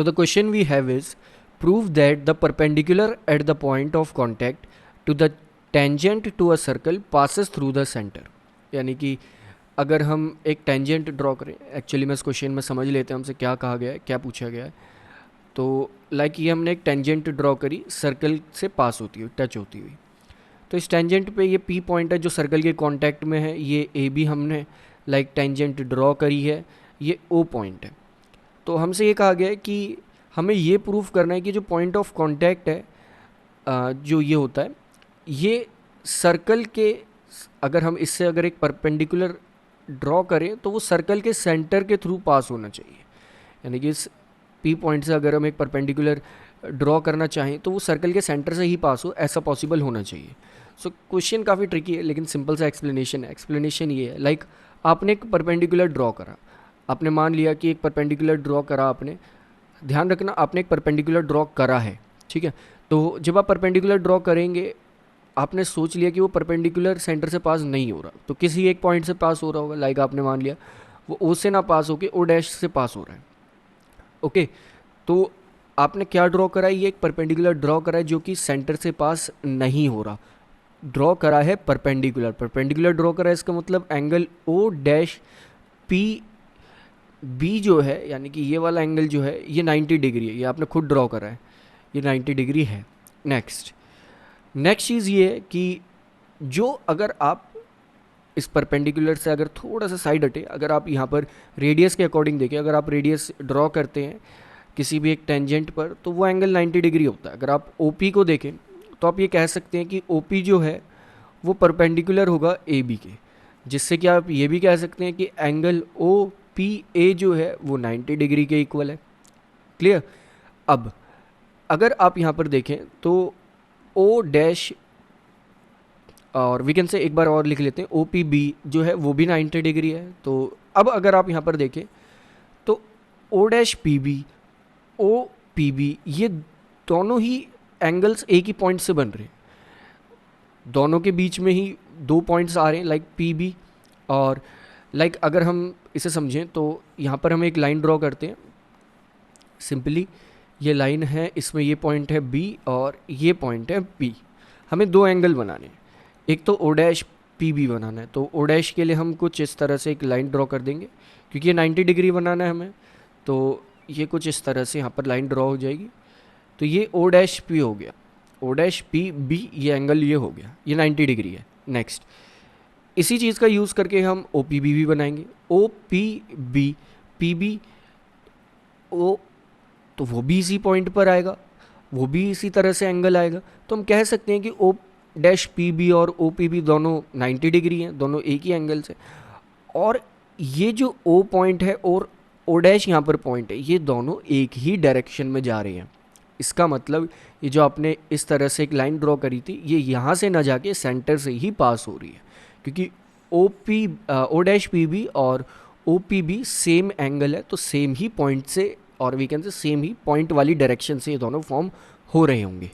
So the question we have is, prove that the perpendicular at the point of contact to the tangent to a circle passes through the center. यानी कि अगर हम एक tangent draw करें, actually में इस question में समझ लेते हैं हमसे क्या कहा गया है, क्या पूछा गया है। तो लाइक ये हमने एक टेंजेंट ड्रॉ करी, सर्कल से पास होती हुई, टच होती हुई। तो इस टेंजेंट पे ये पी पॉइंट है जो सर्कल के कांटेक्ट में है, ये ए भी हमने लाइक टेंजेंट ड्रॉ करी है, ये ओ पॉइंट है। तो हमसे ये कहा गया है कि हमें ये प्रूफ करना है कि जो पॉइंट ऑफ कांटेक्ट है जो ये होता है, ये सर्कल के, अगर हम इससे अगर एक परपेंडिकुलर ड्रॉ करें तो वो सर्कल के सेंटर के थ्रू पास होना चाहिए। यानी कि इस पी पॉइंट से अगर हम एक परपेंडिकुलर ड्रॉ करना चाहें तो वो सर्कल के सेंटर से ही पास हो, ऐसा पॉसिबल होना चाहिए। सो क्वेश्चन काफ़ी ट्रिकी है, लेकिन सिंपल सा एक्सप्लेनेशन है। एक्सप्लेनेशन ये है, लाइक आपने एक परपेंडिकुलर ड्रॉ करा, आपने मान लिया कि एक परपेंडिकुलर ड्रॉ करा आपने, ध्यान रखना आपने एक परपेंडिकुलर ड्रॉ करा है, ठीक है। तो जब आप परपेंडिकुलर ड्रॉ करेंगे, आपने सोच लिया कि वो परपेंडिकुलर सेंटर से पास नहीं हो रहा, तो किसी एक पॉइंट से पास हो रहा होगा। लाइक आपने मान लिया वो ओ से ना पास होके ओ डैश से पास हो रहा है, ओके। तो आपने क्या ड्रॉ करा है, ये एक परपेंडिकुलर ड्रॉ करा है जो कि सेंटर से पास नहीं हो रहा, ड्रॉ करा है परपेंडिकुलर। परपेंडिकुलर ड्रॉ करा है, इसका मतलब angle O dash P B जो है, यानी कि ये वाला एंगल जो है ये 90 डिग्री है, ये आपने खुद ड्रॉ करा है, ये 90 डिग्री है। नेक्स्ट चीज़ ये है कि जो अगर आप इस परपेंडिकुलर से अगर थोड़ा सा साइड हटे, अगर आप यहाँ पर रेडियस के अकॉर्डिंग देखें, अगर आप रेडियस ड्रॉ करते हैं किसी भी एक टेंजेंट पर, तो वो एंगल 90 डिग्री होता है। अगर आप OP को देखें तो आप ये कह सकते हैं कि OP जो है वो परपेंडिकुलर होगा AB के, जिससे कि आप ये भी कह सकते हैं कि एंगल OPA जो है वो 90 डिग्री के इक्वल है। क्लियर। अब अगर आप यहाँ पर देखें तो O डैश, और वी कैन से एक बार और लिख लेते हैं, OPB जो है वो भी 90 डिग्री है। तो अब अगर आप यहाँ पर देखें तो O डैश PB, OPB ये दोनों ही एंगल्स एक ही पॉइंट से बन रहे हैं, दोनों के बीच में ही दो पॉइंट्स आ रहे हैं, लाइक PB। और लाइक अगर हम इसे समझें तो यहाँ पर हम एक लाइन ड्रॉ करते हैं सिंपली, ये लाइन है, इसमें ये पॉइंट है B और ये पॉइंट है P। हमें दो एंगल बनाने हैं, एक तो O डैश PB बनाना है। तो O डैश के लिए हम कुछ इस तरह से एक लाइन ड्रॉ कर देंगे, क्योंकि ये 90 डिग्री बनाना है हमें, तो ये कुछ इस तरह से यहाँ पर लाइन ड्रॉ हो जाएगी। तो ये O डैश P हो गया, O डैश PB ये एंगल ये हो गया, ये 90 डिग्री है। नेक्स्ट इसी चीज़ का यूज़ करके हम OPB भी बनाएंगे, OPB PB O, तो वो भी इसी पॉइंट पर आएगा, वो भी इसी तरह से एंगल आएगा। तो हम कह सकते हैं कि O डैश PB और OPB दोनों 90 डिग्री हैं, दोनों एक ही एंगल से। और ये जो O पॉइंट है और O डैश यहाँ पर पॉइंट है, ये दोनों एक ही डायरेक्शन में जा रहे हैं। इसका मतलब ये जो आपने इस तरह से एक लाइन ड्रॉ करी थी, ये यहाँ से ना जाके सेंटर से ही पास हो रही है, क्योंकि O डैश PB और OPB सेम एंगल है, तो सेम ही पॉइंट से, और वी कैन से सेम ही पॉइंट वाली डायरेक्शन से ये दोनों फॉर्म हो रहे होंगे।